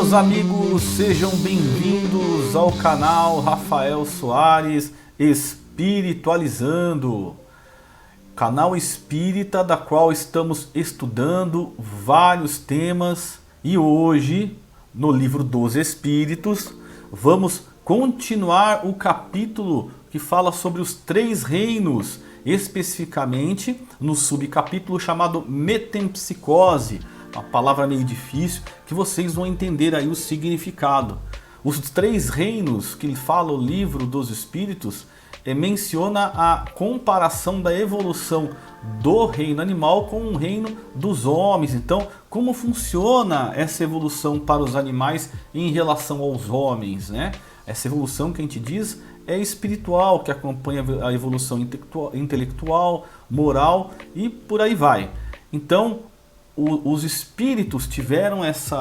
meus amigos, sejam bem-vindos ao canal Rafael Soares Espiritualizando, canal espírita da qual estamos estudando vários temas e hoje, no livro dos Espíritos, vamos continuar o capítulo que fala sobre os três reinos, especificamente no subcapítulo chamado Metempsicose. Uma palavra meio difícil, que vocês vão entender aí o significado. Os três reinos que fala o livro dos Espíritos menciona a comparação da evolução do reino animal com o reino dos homens. Então, como funciona essa evolução para os animais em relação aos homens, né? Essa evolução que a gente diz é espiritual, que acompanha a evolução intelectual, moral e por aí vai. Então, os espíritos tiveram esse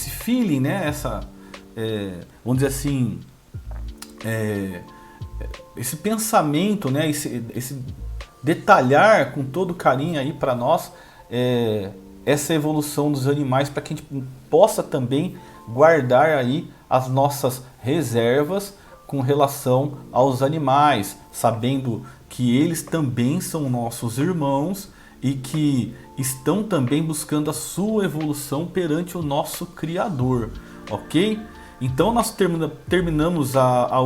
feeling, né? Vamos dizer assim, esse pensamento, né? Esse detalhar com todo carinho aí para nós essa evolução dos animais, para que a gente possa também guardar aí as nossas reservas com relação aos animais, sabendo que eles também são nossos irmãos e que estão também buscando a sua evolução perante o nosso Criador, ok? Então nós terminamos as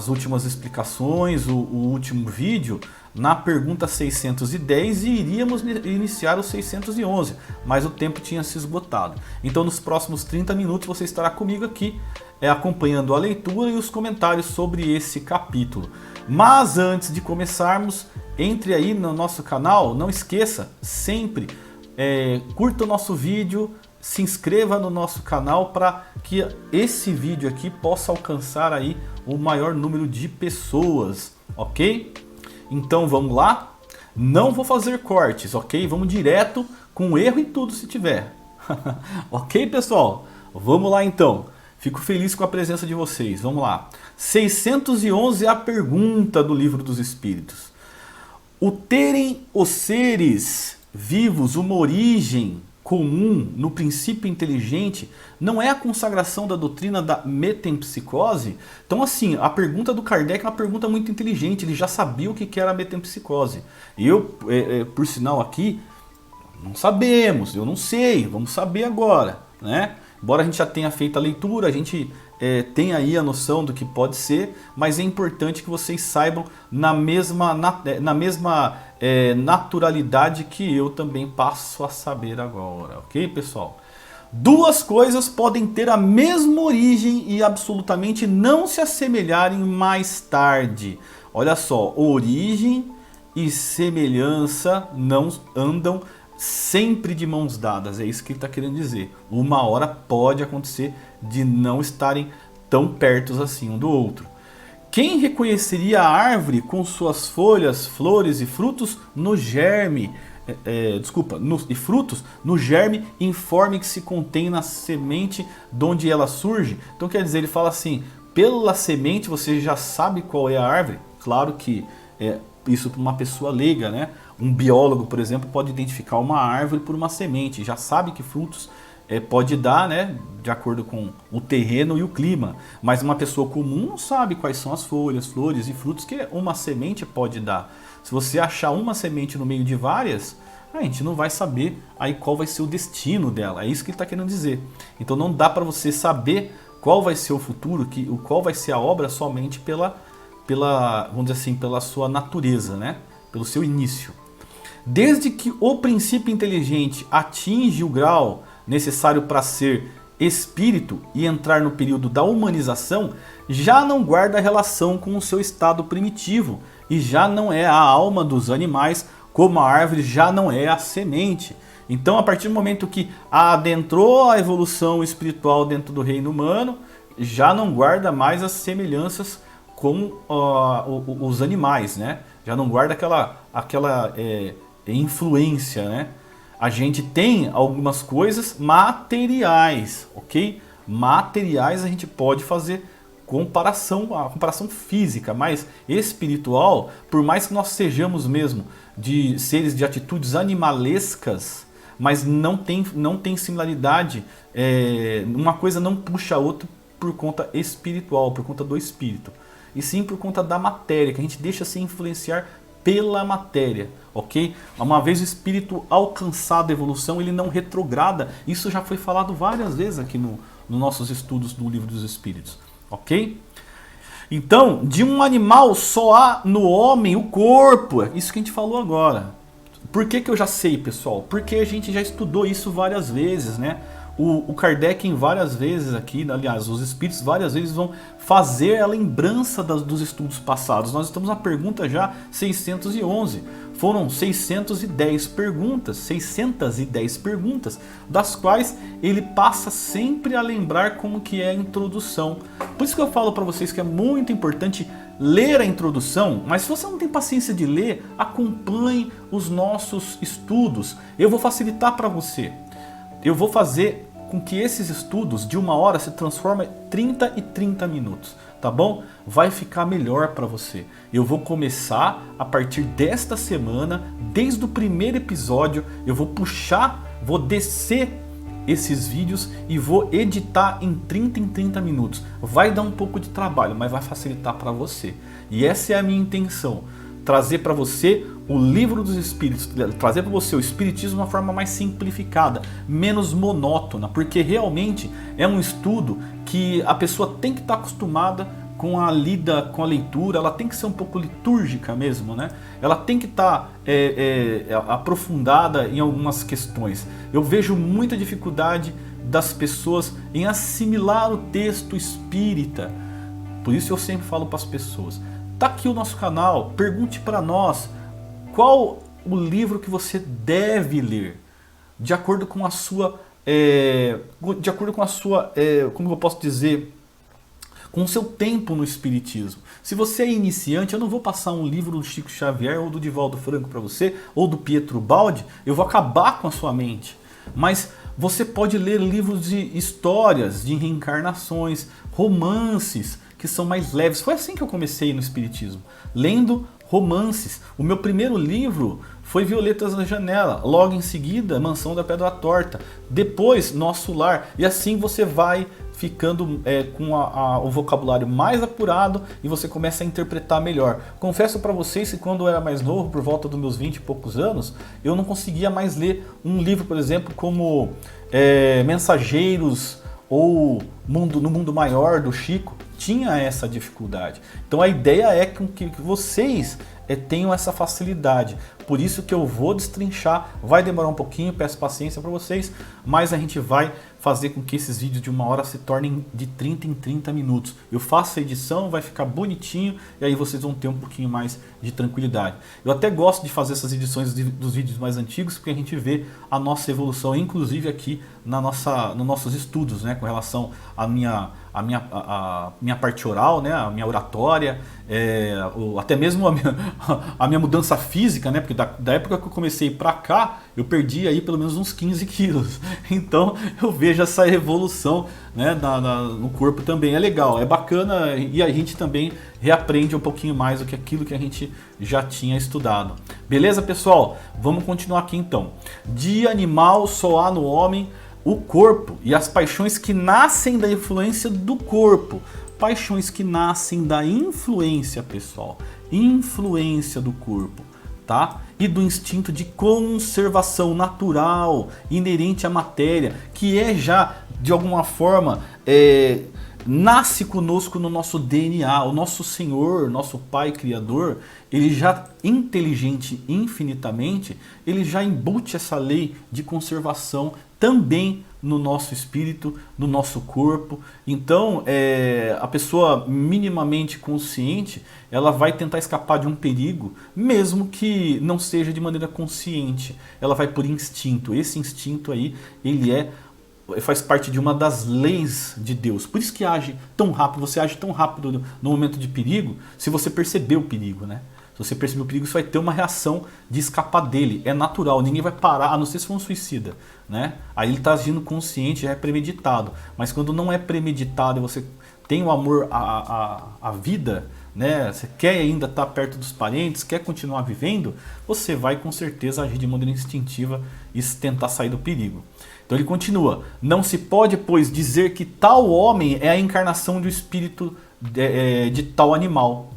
últimas explicações, o último vídeo, na pergunta 610 e iríamos iniciar o 611, mas o tempo tinha se esgotado. Então nos próximos 30 minutos você estará comigo aqui, acompanhando a leitura e os comentários sobre esse capítulo. Mas antes de começarmos, entre aí no nosso canal, não esqueça, sempre curta o nosso vídeo, se inscreva no nosso canal para que esse vídeo aqui possa alcançar aí o maior número de pessoas, ok? Então vamos lá, não vou fazer cortes, ok? Vamos direto com erro e tudo se tiver, ok pessoal? Vamos lá então, fico feliz com a presença de vocês, vamos lá. 611 é a pergunta do Livro dos Espíritos. O terem os seres vivos uma origem comum no princípio inteligente não é a consagração da doutrina da metempsicose? Então assim, a pergunta do Kardec é uma pergunta muito inteligente, ele já sabia o que era a metempsicose. E eu, por sinal aqui, não sabemos, eu não sei, vamos saber agora, né? Embora a gente já tenha feito a leitura, a gente tem aí a noção do que pode ser, mas é importante que vocês saibam na mesma naturalidade que eu também passo a saber agora, ok pessoal? Duas coisas podem ter a mesma origem e absolutamente não se assemelharem mais tarde. Olha só, origem e semelhança não andam sempre de mãos dadas, é isso que ele está querendo dizer. Uma hora pode acontecer de não estarem tão perto assim um do outro. Quem reconheceria a árvore com suas folhas, flores e frutos no germe, e frutos no germe informe que se contém na semente de onde ela surge? Então quer dizer, ele fala assim, pela semente você já sabe qual é a árvore. Claro que isso para uma pessoa leiga, né? Um biólogo, por exemplo, pode identificar uma árvore por uma semente, já sabe que frutos pode dar, né, de acordo com o terreno e o clima. Mas uma pessoa comum não sabe quais são as folhas, flores e frutos que uma semente pode dar. Se você achar uma semente no meio de várias, a gente não vai saber aí qual vai ser o destino dela. É isso que ele está querendo dizer. Então não dá para você saber qual vai ser o futuro, qual vai ser a obra somente vamos dizer assim, pela sua natureza, né? Pelo seu início. Desde que o princípio inteligente atinge o grau necessário para ser espírito e entrar no período da humanização, já não guarda relação com o seu estado primitivo e já não é a alma dos animais, como a árvore já não é a semente. Então, a partir do momento que adentrou a evolução espiritual dentro do reino humano, já não guarda mais as semelhanças com os animais, né? Já não guarda aquela influência, né? A gente tem algumas coisas materiais, ok? Materiais a gente pode fazer a comparação física, mas espiritual, por mais que nós sejamos mesmo de seres de atitudes animalescas, mas não tem similaridade, uma coisa não puxa a outra por conta espiritual, por conta do espírito, e sim por conta da matéria, que a gente deixa se influenciar pela matéria, ok? Uma vez o espírito alcançado a evolução, ele não retrograda. Isso já foi falado várias vezes aqui nos nossos estudos do Livro dos Espíritos, ok? Então, de um animal só há no homem o corpo, isso que a gente falou agora. Por que eu já sei, pessoal? Porque a gente já estudou isso várias vezes, né? O Kardec várias vezes aqui, aliás, os espíritos várias vezes vão fazer a lembrança dos estudos passados. Nós estamos na pergunta já 611. Foram 610 perguntas, das quais ele passa sempre a lembrar como que é a introdução. Por isso que eu falo para vocês que é muito importante ler a introdução, mas se você não tem paciência de ler, acompanhe os nossos estudos. Eu vou facilitar para você. Eu vou fazer com que esses estudos de 1 hora se transformem em 30 minutos, tá bom? Vai ficar melhor para você. Eu vou começar a partir desta semana, desde o primeiro episódio, eu vou vou descer esses vídeos e vou editar em 30 minutos. Vai dar um pouco de trabalho, mas vai facilitar para você. E essa é a minha intenção. Trazer para você o Livro dos Espíritos, trazer para você o Espiritismo de uma forma mais simplificada, menos monótona, porque realmente é um estudo que a pessoa tem que estar acostumada com a leitura, ela tem que ser um pouco litúrgica mesmo, né? Ela tem que estar aprofundada em algumas questões. Eu vejo muita dificuldade das pessoas em assimilar o texto espírita, por isso eu sempre falo para as pessoas, tá aqui o nosso canal, pergunte para nós qual o livro que você deve ler, de acordo com a sua, como eu posso dizer, com o seu tempo no espiritismo. Se você é iniciante, eu não vou passar um livro do Chico Xavier ou do Divaldo Franco para você, ou do Pietro Baldi, eu vou acabar com a sua mente. Mas você pode ler livros de histórias, de reencarnações, romances, que são mais leves. Foi assim que eu comecei no espiritismo, lendo romances. O meu primeiro livro foi Violetas na Janela, logo em seguida Mansão da Pedra Torta, depois Nosso Lar, e assim você vai ficando com o vocabulário mais apurado e você começa a interpretar melhor. Confesso para vocês que quando eu era mais novo, por volta dos meus 20 e poucos anos, eu não conseguia mais ler um livro, por exemplo, como Mensageiros ou No Mundo Maior, do Chico. Tinha essa dificuldade. Então a ideia é que vocês tenham essa facilidade. Por isso que eu vou destrinchar, vai demorar um pouquinho, peço paciência para vocês, mas a gente vai fazer com que esses vídeos de 1 hora se tornem de 30 em 30 minutos. Eu faço a edição, vai ficar bonitinho e aí vocês vão ter um pouquinho mais de tranquilidade. Eu até gosto de fazer essas edições dos vídeos mais antigos porque a gente vê a nossa evolução, inclusive aqui nos nossos estudos, né, com relação à minha parte oral, né, a minha oratória, até mesmo a minha mudança física, né, porque da época que eu comecei pra cá, eu perdi aí pelo menos uns 15 quilos. Então eu vejo essa evolução, né, no corpo também. É legal, é bacana e a gente também reaprende um pouquinho mais do que aquilo que a gente já tinha estudado. Beleza, pessoal? Vamos continuar aqui então. De animal só há no homem o corpo e as paixões que nascem da influência do corpo. Paixões que nascem da influência, pessoal. Influência do corpo, tá? E do instinto de conservação natural, inerente à matéria, que já, de alguma forma, nasce conosco no nosso DNA. O nosso Senhor, nosso Pai Criador, ele já, inteligente infinitamente, ele já embute essa lei de conservação também no nosso espírito, no nosso corpo. Então, a pessoa minimamente consciente, ela vai tentar escapar de um perigo, mesmo que não seja de maneira consciente. Ela vai por instinto. Esse instinto aí, ele faz parte de uma das leis de Deus. Por isso que age tão rápido, você age tão rápido no momento de perigo, se você perceber o perigo, né? Se você perceber o perigo, você vai ter uma reação de escapar dele. É natural, ninguém vai parar, a não ser se for um suicida, né? Aí ele está agindo consciente, já é premeditado. Mas quando não é premeditado e você tem o amor à vida, né? Você quer ainda estar perto dos parentes, quer continuar vivendo, você vai com certeza agir de maneira instintiva e tentar sair do perigo. Então ele continua: não se pode, pois, dizer que tal homem é a encarnação do espírito de tal animal.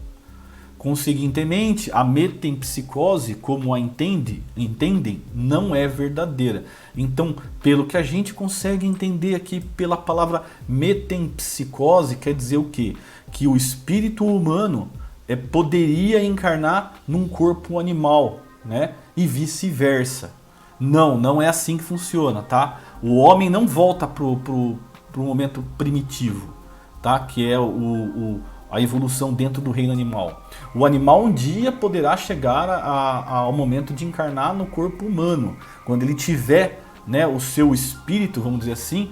Conseguintemente, a metempsicose, como a entendem, não é verdadeira. Então, pelo que a gente consegue entender aqui pela palavra metempsicose, quer dizer o quê? Que o espírito humano poderia encarnar num corpo animal, né? E vice-versa. Não é assim que funciona, tá? O homem não volta pro momento primitivo, tá? Que é a evolução dentro do reino animal. O animal um dia poderá chegar ao momento de encarnar no corpo humano, quando ele tiver, né, o seu espírito, vamos dizer assim,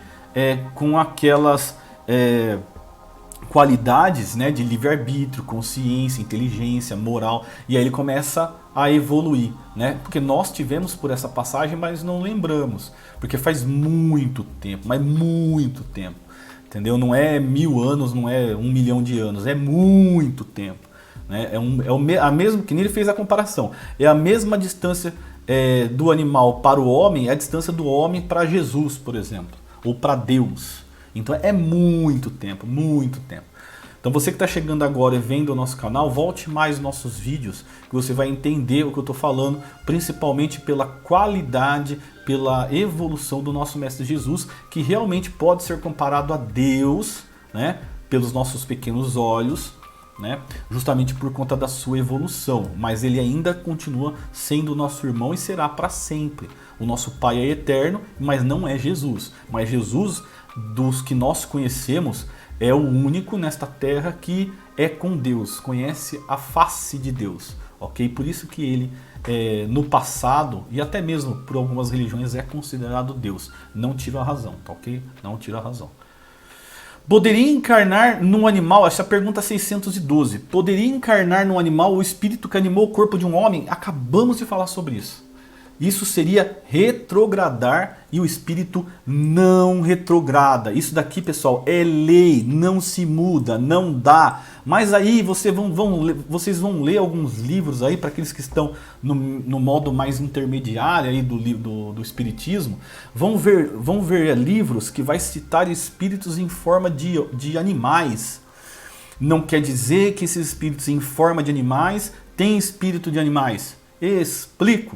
com aquelas qualidades, né, de livre-arbítrio, consciência, inteligência, moral, e aí ele começa a evoluir, né? Porque nós tivemos por essa passagem, mas não lembramos, porque faz muito tempo, mas muito tempo. Entendeu? Não é 1000 anos, não é 1 milhão de anos, é muito tempo. Né? A mesma, que nem ele fez a comparação, é a mesma distância do animal para o homem, é a distância do homem para Jesus, por exemplo, ou para Deus. Então é muito tempo, muito tempo. Então você que está chegando agora e vendo o nosso canal, volte mais nossos vídeos, que você vai entender o que eu estou falando, principalmente pela qualidade, pela evolução do nosso Mestre Jesus, que realmente pode ser comparado a Deus, né, pelos nossos pequenos olhos, né, justamente por conta da sua evolução. Mas ele ainda continua sendo nosso irmão e será para sempre. O nosso Pai é eterno, mas não é Jesus. Mas Jesus, dos que nós conhecemos, é o único nesta terra que é com Deus, conhece a face de Deus, ok? Por isso que ele, no passado, e até mesmo por algumas religiões, é considerado Deus. Não tira a razão, tá ok? Não tira a razão. Poderia encarnar num animal, essa pergunta 612, poderia encarnar num animal o espírito que animou o corpo de um homem? Acabamos de falar sobre isso. Isso seria retrogradar e o espírito não retrograda. Isso daqui, pessoal, é lei, não se muda, não dá. Mas aí vocês vão ler alguns livros aí, para aqueles que estão no modo mais intermediário aí do espiritismo. Vão ver livros que vai citar espíritos em forma de animais. Não quer dizer que esses espíritos em forma de animais têm espírito de animais. Explico.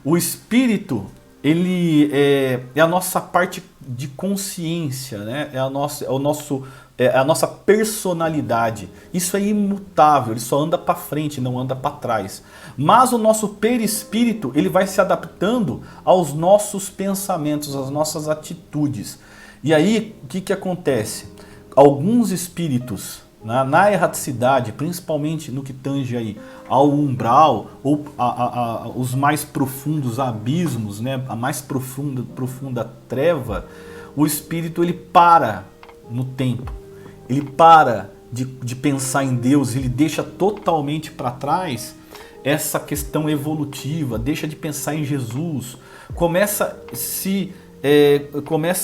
O espírito, ele é a nossa parte de consciência, né? É a nossa personalidade. Isso é imutável, ele só anda para frente, não anda para trás. Mas o nosso perispírito, ele vai se adaptando aos nossos pensamentos, às nossas atitudes. E aí, o que acontece? Alguns espíritos, na erraticidade, principalmente no que tange aí ao umbral, ou os mais profundos abismos, né? A mais profunda treva, o espírito ele para no tempo, ele para de pensar em Deus, ele deixa totalmente para trás essa questão evolutiva, deixa de pensar em Jesus, começa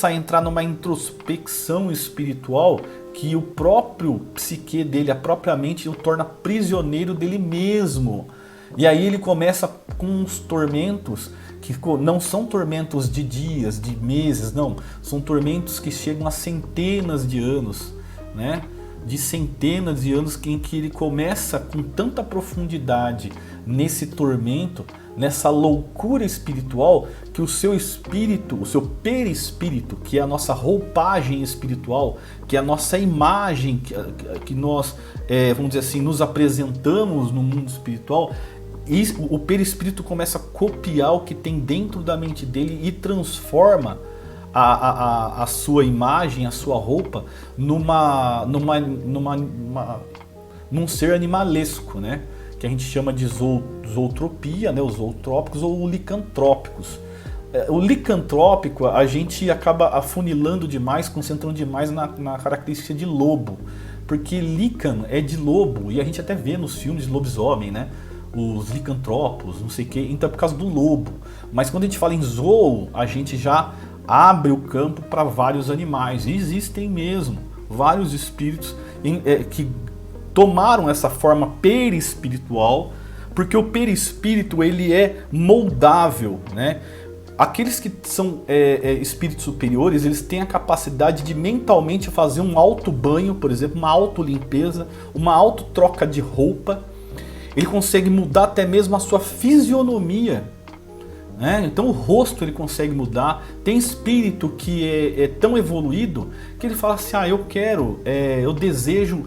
a entrar numa introspecção espiritual que o próprio psique dele, a própria mente, o torna prisioneiro dele mesmo. E aí ele começa com uns tormentos que não são tormentos de dias, de meses, não. São tormentos que chegam a centenas de anos, né? De centenas de anos em que ele começa com tanta profundidade nesse tormento, nessa loucura espiritual, que o seu espírito, o seu perispírito, que é a nossa roupagem espiritual, que é a nossa imagem que nós, vamos dizer assim, nos apresentamos no mundo espiritual, e o perispírito começa a copiar o que tem dentro da mente dele e transforma a sua imagem, a sua roupa num ser animalesco, né? Que a gente chama de zootropia, né? Os zootrópicos ou licantrópicos. O licantrópico a gente acaba afunilando demais, concentrando demais na característica de lobo, porque lican é de lobo, e a gente até vê nos filmes de lobisomem, né? Os licantropos, não sei o que, então é por causa do lobo. Mas quando a gente fala em zoo, a gente já abre o campo para vários animais, e existem mesmo vários espíritos que tomaram essa forma perispiritual, porque o perispírito ele é moldável, né? Aqueles que são espíritos superiores, eles têm a capacidade de mentalmente fazer um auto-banho, por exemplo, uma auto-limpeza, uma auto-troca de roupa. Ele consegue mudar até mesmo a sua fisionomia, né? Então o rosto ele consegue mudar. Tem espírito que é tão evoluído que ele fala assim, eu desejo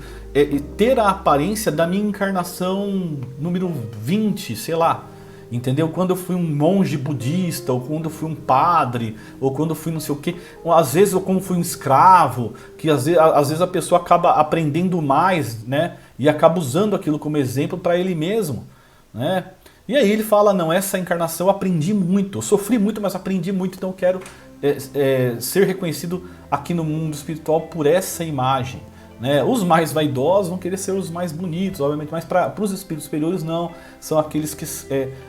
ter a aparência da minha encarnação número 20, sei lá. Entendeu? Quando eu fui um monge budista, ou quando eu fui um padre, ou quando eu fui não sei o que, às vezes eu como fui um escravo, que às vezes a pessoa acaba aprendendo mais, né? E acaba usando aquilo como exemplo para ele mesmo, né? E aí ele fala, não, essa encarnação eu aprendi muito, eu sofri muito, mas aprendi muito, então eu quero ser reconhecido aqui no mundo espiritual por essa imagem. Né? Os mais vaidosos vão querer ser os mais bonitos, obviamente, mas para os espíritos superiores não, são aqueles que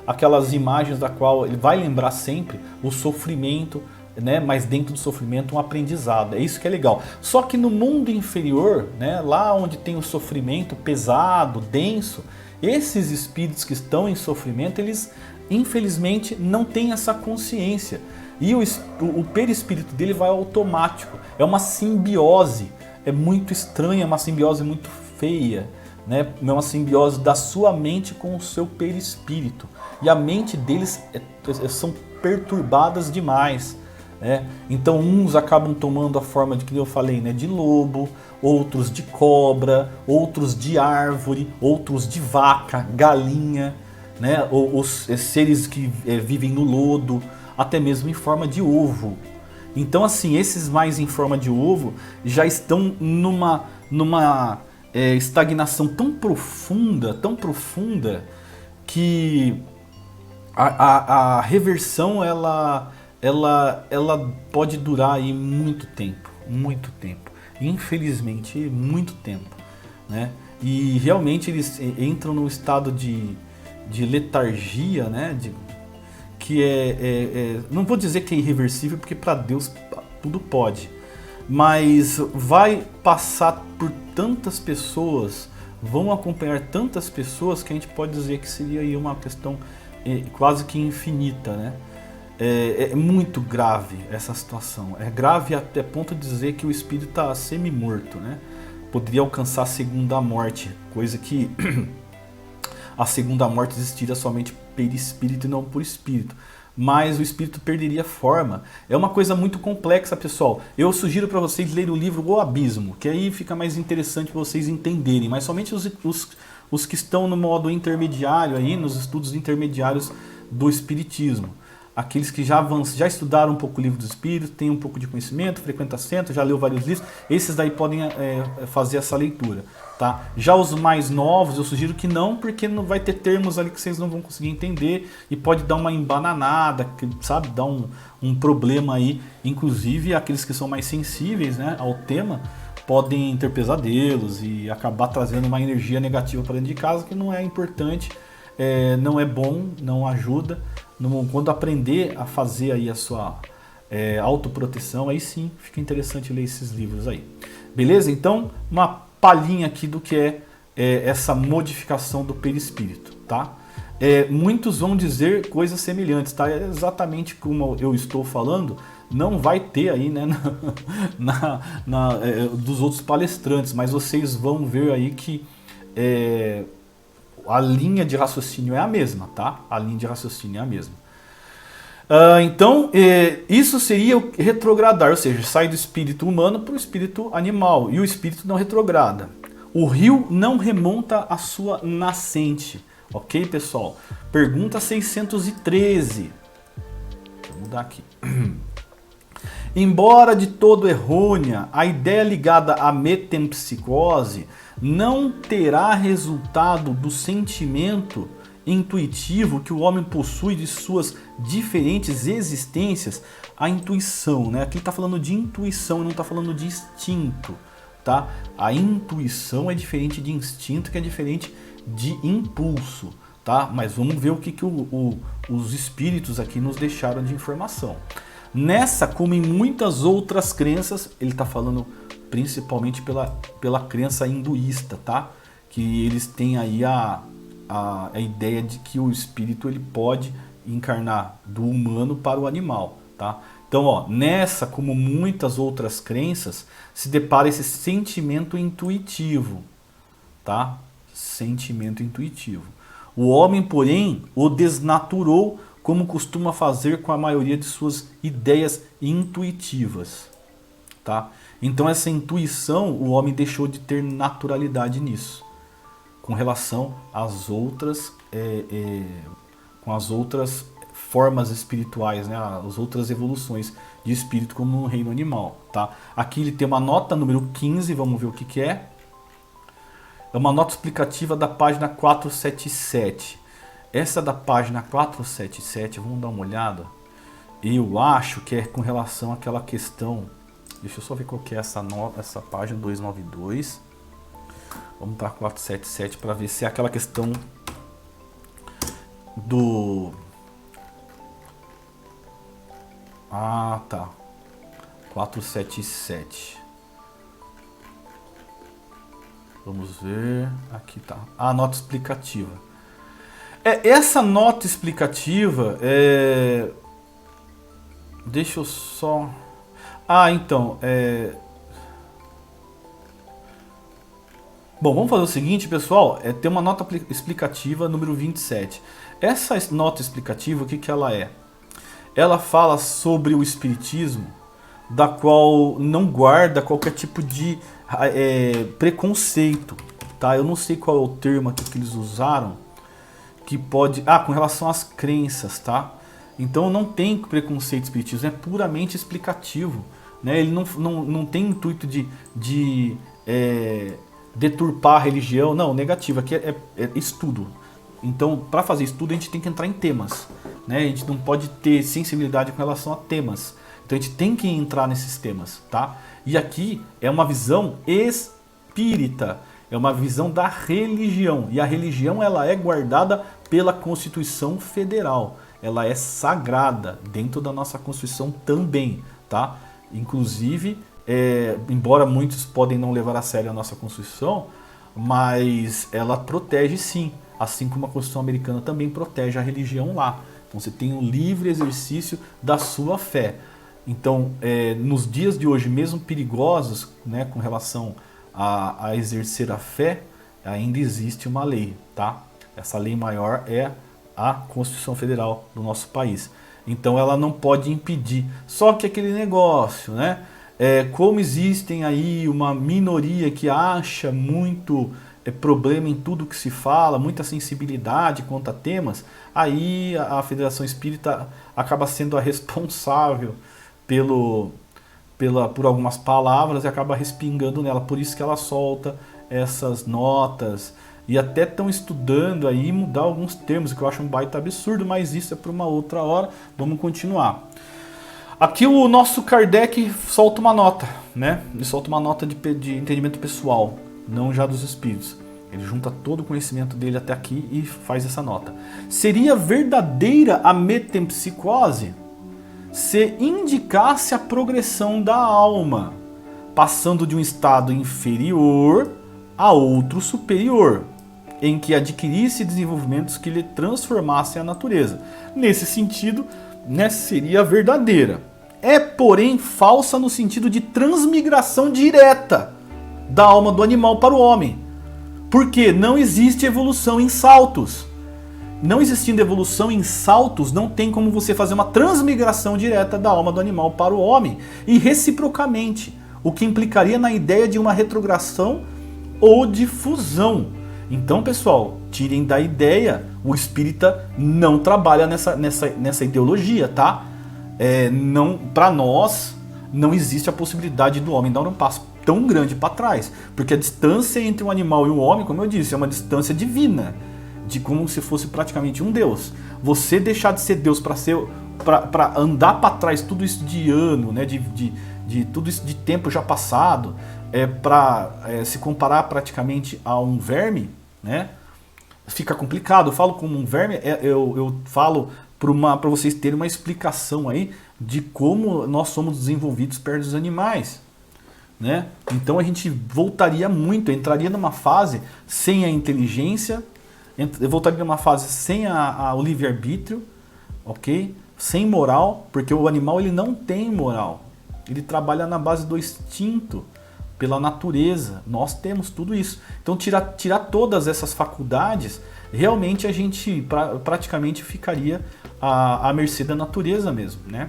aquelas imagens da qual ele vai lembrar sempre o sofrimento, né? Mas dentro do sofrimento um aprendizado, é isso que é legal. Só que no mundo inferior, né? Lá onde tem o sofrimento pesado, denso, esses espíritos que estão em sofrimento, eles infelizmente não têm essa consciência e o perispírito dele vai automático, é uma simbiose. É muito estranha, é uma simbiose muito feia, né? É uma simbiose da sua mente com o seu perispírito. E a mente deles são perturbadas demais, né? Então uns acabam tomando a forma de, que eu falei, né? De lobo, outros de cobra, outros de árvore, outros de vaca, galinha, né? Os seres que vivem no lodo, até mesmo em forma de ovo. Então assim, esses mais em forma de ovo já estão numa estagnação tão profunda, que a reversão ela pode durar aí muito tempo. Infelizmente, muito tempo, né? E realmente eles entram num estado de letargia, né? Que não vou dizer que é irreversível, porque para Deus tudo pode, mas vai passar por tantas pessoas, vão acompanhar tantas pessoas, que a gente pode dizer que seria aí uma questão quase que infinita, né? É muito grave essa situação, é grave até ponto de dizer que o espírito está semi-morto, né? Poderia alcançar a segunda morte, coisa que a segunda morte existiria somente perispírito e não por espírito. Mas o espírito perderia forma. É uma coisa muito complexa, pessoal. Eu sugiro para vocês lerem o livro O Abismo, que aí fica mais interessante para vocês entenderem. Mas somente os que estão no modo intermediário, aí, nos estudos intermediários do espiritismo. Aqueles que já estudaram um pouco o livro dos espíritos, têm um pouco de conhecimento, frequenta centro, já leu vários livros, esses daí podem fazer essa leitura, tá? Já os mais novos, eu sugiro que não, porque não vai ter termos ali que vocês não vão conseguir entender e pode dar uma embananada, sabe? Dar um problema aí. Inclusive, aqueles que são mais sensíveis, né, ao tema, podem ter pesadelos e acabar trazendo uma energia negativa para dentro de casa, que não é importante, não é bom, não ajuda. Quando aprender a fazer aí a sua autoproteção, aí sim fica interessante ler esses livros aí. Beleza? Então, uma palhinha aqui do que é essa modificação do perispírito, tá? Muitos vão dizer coisas semelhantes, tá? É exatamente como eu estou falando, não vai ter aí, né, dos outros palestrantes, mas vocês vão ver aí que a linha de raciocínio é a mesma, tá? A linha de raciocínio é a mesma. Então, isso seria o retrogradar, ou seja, sai do espírito humano para o espírito animal, e o espírito não retrograda. O rio não remonta a sua nascente. Ok, pessoal? Pergunta 613. Vou mudar aqui. Embora de todo errônea, a ideia ligada à metempsicose não terá resultado do sentimento intuitivo que o homem possui de suas diferentes existências, a intuição, né? Aqui está falando de intuição e não está falando de instinto, tá? A intuição é diferente de instinto, que é diferente de impulso, tá? Mas vamos ver o que os espíritos aqui nos deixaram de informação. Nessa, como em muitas outras crenças, ele está falando principalmente pela crença hinduísta, tá? que eles têm aí a ideia de que o espírito ele pode encarnar do humano para o animal, tá? Então, ó, nessa, como muitas outras crenças, se depara esse sentimento intuitivo, tá? Sentimento intuitivo. O homem, porém, o desnaturou, como costuma fazer com a maioria de suas ideias intuitivas, tá? Então, essa intuição, o homem deixou de ter naturalidade nisso, com relação às outras, com as outras formas espirituais, né? As outras evoluções de espírito, como no reino animal, tá? Aqui ele tem uma nota número 15, vamos ver o que que é. É uma nota explicativa da página 477. Essa da página 477, vamos dar uma olhada. Eu acho que é com relação àquela questão. Deixa eu só ver qual que é essa nota, essa página 292. Vamos para 477 para ver se é aquela questão do... Ah, tá. 477. Vamos ver. Aqui tá. A nota explicativa. Essa nota explicativa Deixa eu só... então... Bom, vamos fazer o seguinte, pessoal. Tem uma nota explicativa número 27. Essa nota explicativa, o que que ela é? Ela fala sobre o espiritismo, da qual não guarda qualquer tipo de preconceito, tá? Eu não sei qual é o termo aqui que eles usaram, que pode... com relação às crenças, tá? Então não tem preconceito espiritismo, é puramente explicativo, né? Ele não tem intuito de deturpar a religião, não, negativo, aqui é estudo. Então, para fazer estudo, a gente tem que entrar em temas, né? A gente não pode ter sensibilidade com relação a temas. Então, a gente tem que entrar nesses temas, tá? E aqui é uma visão espírita, é uma visão da religião. E a religião, ela é guardada pela Constituição Federal. Ela é sagrada dentro da nossa Constituição também, tá? Inclusive, embora muitos podem não levar a sério a nossa Constituição, mas ela protege sim. Assim como a Constituição americana também protege a religião lá. Então você tem um livre exercício da sua fé. Então, nos dias de hoje, mesmo perigosos, né, com relação a exercer a fé, ainda existe uma lei, tá? Essa lei maior é a Constituição Federal do nosso país. Então ela não pode impedir. Só que aquele negócio, né? Como existem aí uma minoria que acha muito... problema em tudo que se fala, muita sensibilidade quanto a temas, aí a Federação Espírita acaba sendo a responsável por algumas palavras e acaba respingando nela. Por isso que ela solta essas notas e até estão estudando aí mudar alguns termos, que eu acho um baita absurdo, mas isso é para uma outra hora. Vamos continuar. Aqui o nosso Kardec solta uma nota, né? Ele solta uma nota de entendimento pessoal, não já dos espíritos. Ele junta todo o conhecimento dele até aqui e faz essa nota. Seria verdadeira a metempsicose se indicasse a progressão da alma, passando de um estado inferior a outro superior, em que adquirisse desenvolvimentos que lhe transformassem a natureza. Nesse sentido, né, seria verdadeira. Porém, falsa no sentido de transmigração direta da alma do animal para o homem. Porque não existe evolução em saltos. Não existindo evolução em saltos, não tem como você fazer uma transmigração direta da alma do animal para o homem. E reciprocamente, o que implicaria na ideia de uma retrogradação ou de fusão. Então, pessoal, tirem da ideia, o espírita não trabalha nessa ideologia, tá? Para nós, não existe a possibilidade do homem dar um passo tão grande para trás, porque a distância entre um animal e um homem, como eu disse, é uma distância divina, de como se fosse praticamente um Deus. Você deixar de ser Deus para andar para trás tudo isso de ano, né, de tudo isso de tempo já passado, para se comparar praticamente a um verme, né, fica complicado. Eu falo como um verme, eu falo para vocês terem uma explicação aí de como nós somos desenvolvidos perto dos animais. né? Então a gente voltaria muito, entraria numa fase sem a inteligência, voltaria numa fase sem o livre-arbítrio, ok? Sem moral, porque o animal ele não tem moral. Ele trabalha na base do instinto, pela natureza. Nós temos tudo isso. Então tirar todas essas faculdades, realmente a gente praticamente ficaria à mercê da natureza mesmo, né?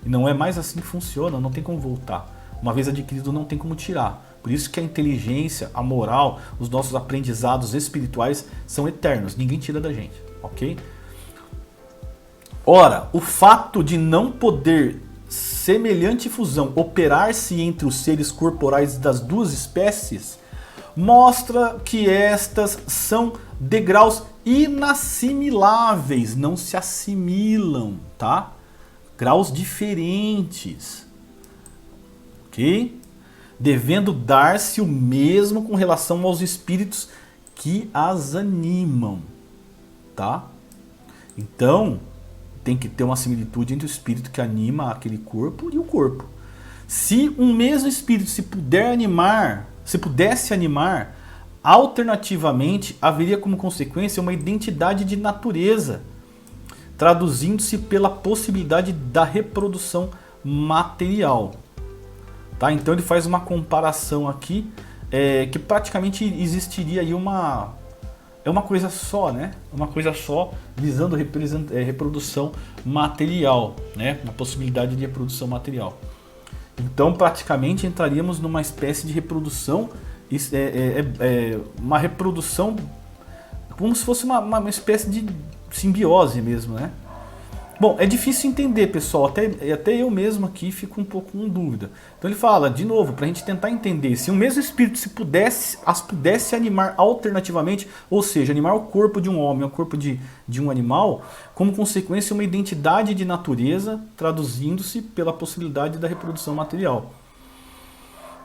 E não é mais assim que funciona, não tem como voltar. Uma vez adquirido não tem como tirar. Por isso que a inteligência, a moral, os nossos aprendizados espirituais são eternos. Ninguém tira da gente, ok? Ora, o fato de não poder semelhante fusão operar-se entre os seres corporais das duas espécies mostra que estas são degraus inassimiláveis, não se assimilam, tá? Graus diferentes, ok? Devendo dar-se o mesmo com relação aos espíritos que as animam, tá? Então, tem que ter uma similitude entre o espírito que anima aquele corpo e o corpo. Se um mesmo espírito se pudesse animar, alternativamente haveria como consequência uma identidade de natureza, traduzindo-se pela possibilidade da reprodução material. Tá? Então ele faz uma comparação aqui que praticamente existiria aí uma coisa só, né? Uma coisa só visando reprodução material, né? Uma possibilidade de reprodução material. Então praticamente entraríamos numa espécie de reprodução, uma reprodução como se fosse uma espécie de simbiose mesmo, né? Bom, é difícil entender, pessoal, até eu mesmo aqui fico um pouco com dúvida. Então ele fala, de novo, para a gente tentar entender, se o mesmo espírito as pudesse animar alternativamente, ou seja, animar o corpo de um homem ao corpo de um animal, como consequência uma identidade de natureza, traduzindo-se pela possibilidade da reprodução material.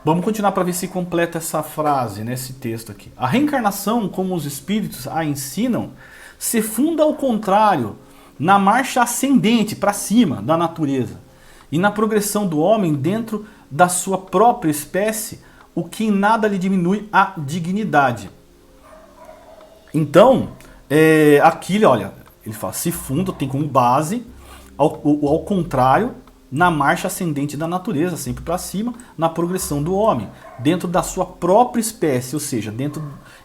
Vamos continuar para ver se completa essa frase, nesse texto aqui. A reencarnação, como os espíritos a ensinam, se funda ao contrário, na marcha ascendente para cima da natureza e na progressão do homem dentro da sua própria espécie, o que em nada lhe diminui a dignidade. Então, aqui, olha, ele fala, se funda, tem como base, ao contrário, na marcha ascendente da natureza, sempre para cima, na progressão do homem, dentro da sua própria espécie, ou seja,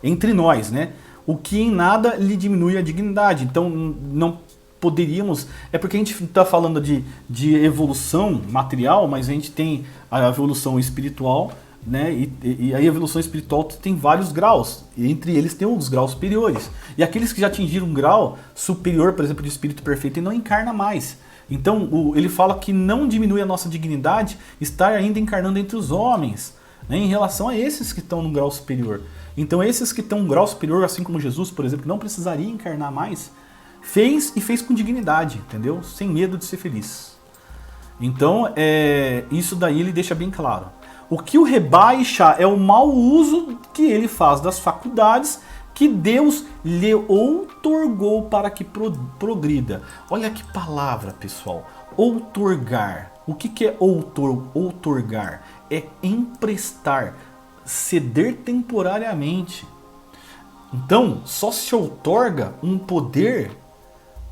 entre nós, né? O que em nada lhe diminui a dignidade. Então, não poderíamos... É porque a gente está falando de evolução material, mas a gente tem a evolução espiritual, né? E a evolução espiritual tem vários graus. E entre eles tem os graus superiores. E aqueles que já atingiram um grau superior, por exemplo, de espírito perfeito, ele não encarna mais. Então, ele fala que não diminui a nossa dignidade estar ainda encarnando entre os homens, né? Em relação a esses que estão no grau superior. Então, esses que estão no grau superior, assim como Jesus, por exemplo, não precisaria encarnar mais, fez com dignidade, entendeu? Sem medo de ser feliz. Então, isso daí ele deixa bem claro. O que o rebaixa é o mau uso que ele faz das faculdades que Deus lhe outorgou para que progrida. Olha que palavra, pessoal. Outorgar. O que é outorgar? É emprestar, ceder temporariamente. Então, só se outorga um poder,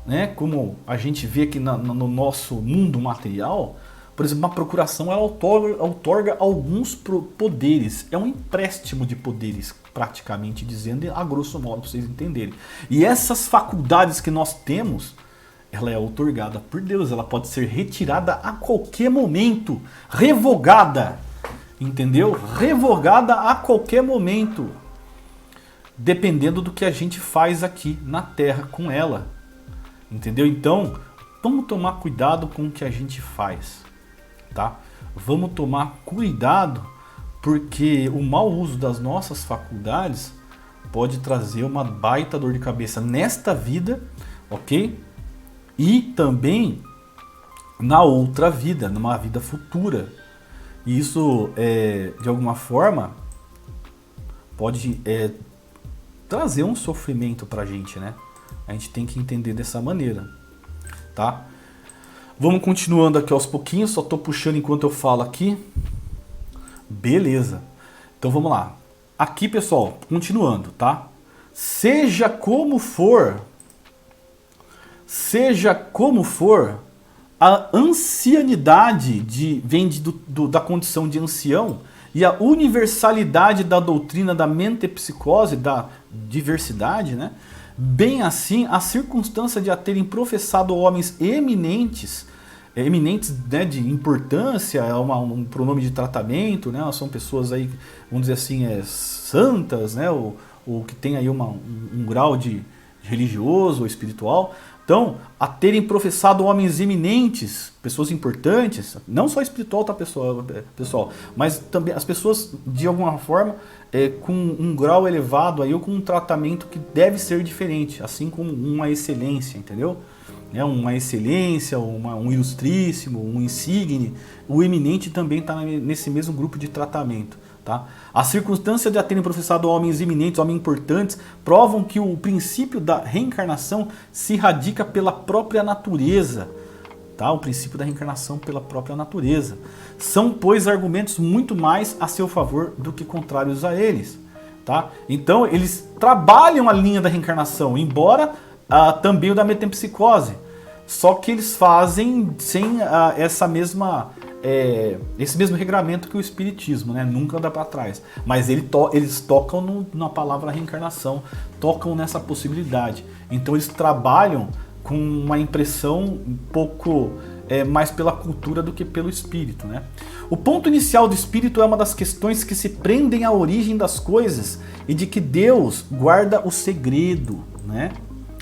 né, como a gente vê aqui no nosso mundo material. Por exemplo, uma procuração ela outorga alguns poderes. É um empréstimo de poderes, praticamente dizendo, a grosso modo, para vocês entenderem. E essas faculdades que nós temos, ela é outorgada por Deus. Ela pode ser retirada a qualquer momento, revogada, entendeu? Revogada a qualquer momento, dependendo do que a gente faz aqui na Terra com ela, entendeu? Então, vamos tomar cuidado com o que a gente faz, tá? Vamos tomar cuidado, porque o mau uso das nossas faculdades pode trazer uma baita dor de cabeça nesta vida, ok? E também na outra vida, numa vida futura. E isso, de alguma forma, pode trazer um sofrimento pra gente, né? A gente tem que entender dessa maneira, tá? Vamos continuando aqui aos pouquinhos, só tô puxando enquanto eu falo aqui. Beleza. Então vamos lá. Aqui, pessoal, continuando, tá? Seja como for, a ancianidade vem da condição de ancião, e a universalidade da doutrina da metempsicose, da diversidade, né? Bem assim, a circunstância de a terem professado homens eminentes, né, de importância, é um pronome de tratamento, né? São pessoas aí, vamos dizer assim, santas, né? Ou que tem aí um grau de religioso ou espiritual. Então, a terem professado homens eminentes, pessoas importantes, não só espiritual, tá, pessoal, mas também as pessoas, de alguma forma, com um grau elevado aí, ou com um tratamento que deve ser diferente, assim como uma excelência, entendeu? Uma excelência, um ilustríssimo, um insigne, o eminente também está nesse mesmo grupo de tratamento. Tá? A circunstância de a terem professado homens eminentes, homens importantes, provam que o princípio da reencarnação se radica pela própria natureza. Tá? O princípio da reencarnação pela própria natureza. São, pois, argumentos muito mais a seu favor do que contrários a eles. Tá? Então, eles trabalham a linha da reencarnação, embora também o da metempsicose. Só que eles fazem sem esse mesmo regramento que o espiritismo, né? Nunca anda para trás. Mas eles tocam na palavra reencarnação, tocam nessa possibilidade. Então eles trabalham com uma impressão um pouco mais pela cultura do que pelo espírito, né? O ponto inicial do espírito é uma das questões que se prendem à origem das coisas e de que Deus guarda o segredo, né?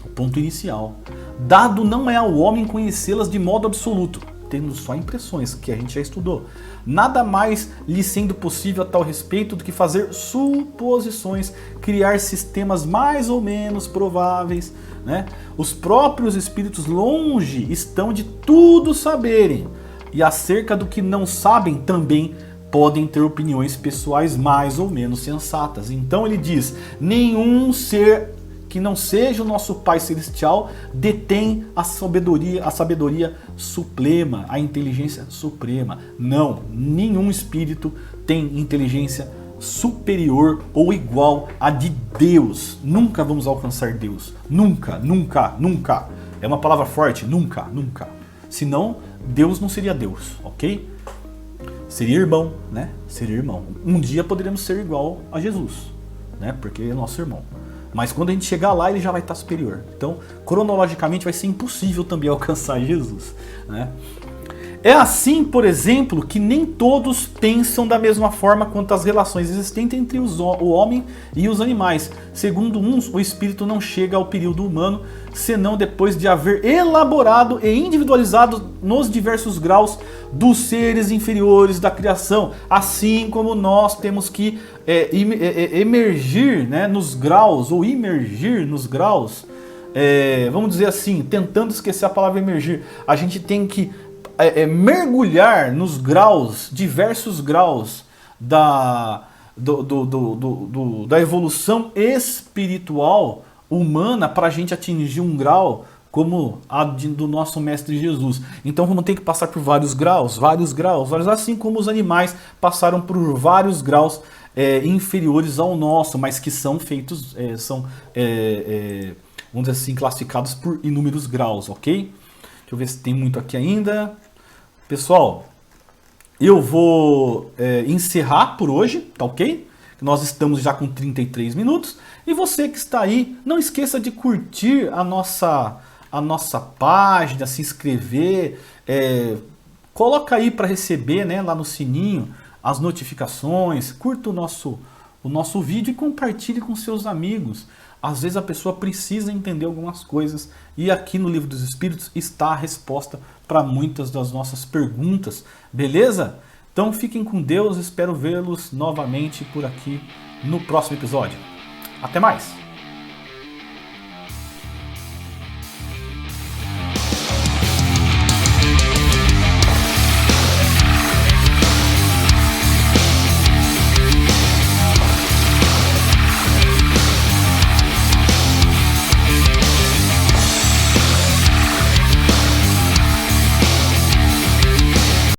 O ponto inicial. Dado não é ao homem conhecê-las de modo absoluto, tendo só impressões, que a gente já estudou. Nada mais lhe sendo possível a tal respeito do que fazer suposições, criar sistemas mais ou menos prováveis, né? Os próprios espíritos longe estão de tudo saberem, e acerca do que não sabem também podem ter opiniões pessoais mais ou menos sensatas. Então ele diz, nenhum ser que não seja o nosso Pai Celestial detém a sabedoria suprema, a inteligência suprema. Não, nenhum espírito tem inteligência superior ou igual à de Deus. Nunca vamos alcançar Deus. Nunca, nunca, nunca. É uma palavra forte, nunca, nunca. Senão, Deus não seria Deus, ok? Seria irmão, né? Seria irmão. Um dia poderemos ser igual a Jesus, né? Porque é nosso irmão. Mas quando a gente chegar lá, ele já vai estar superior. Então, cronologicamente, vai ser impossível também alcançar Jesus, né? É assim, por exemplo, que nem todos pensam da mesma forma quanto às relações existentes entre o homem e os animais. Segundo uns, o espírito não chega ao período humano, senão depois de haver elaborado e individualizado nos diversos graus dos seres inferiores da criação. Assim como nós temos que emergir, né, nos graus, ou imergir nos graus, vamos dizer assim, tentando esquecer a palavra emergir, a gente tem que mergulhar nos graus, diversos graus da evolução espiritual humana para a gente atingir um grau como a do nosso Mestre Jesus. Então vamos ter que passar por vários graus, assim como os animais passaram por vários graus inferiores ao nosso, mas que são feitos, vamos dizer assim, classificados por inúmeros graus, ok? Deixa eu ver se tem muito aqui ainda. Pessoal, eu vou encerrar por hoje, tá ok? Nós estamos já com 33 minutos. E você que está aí, não esqueça de curtir a nossa página, se inscrever. Coloca aí para receber, né, lá no sininho as notificações. Curta o nosso vídeo e compartilhe com seus amigos. Às vezes a pessoa precisa entender algumas coisas e aqui no Livro dos Espíritos está a resposta para muitas das nossas perguntas, beleza? Então fiquem com Deus, espero vê-los novamente por aqui no próximo episódio. Até mais!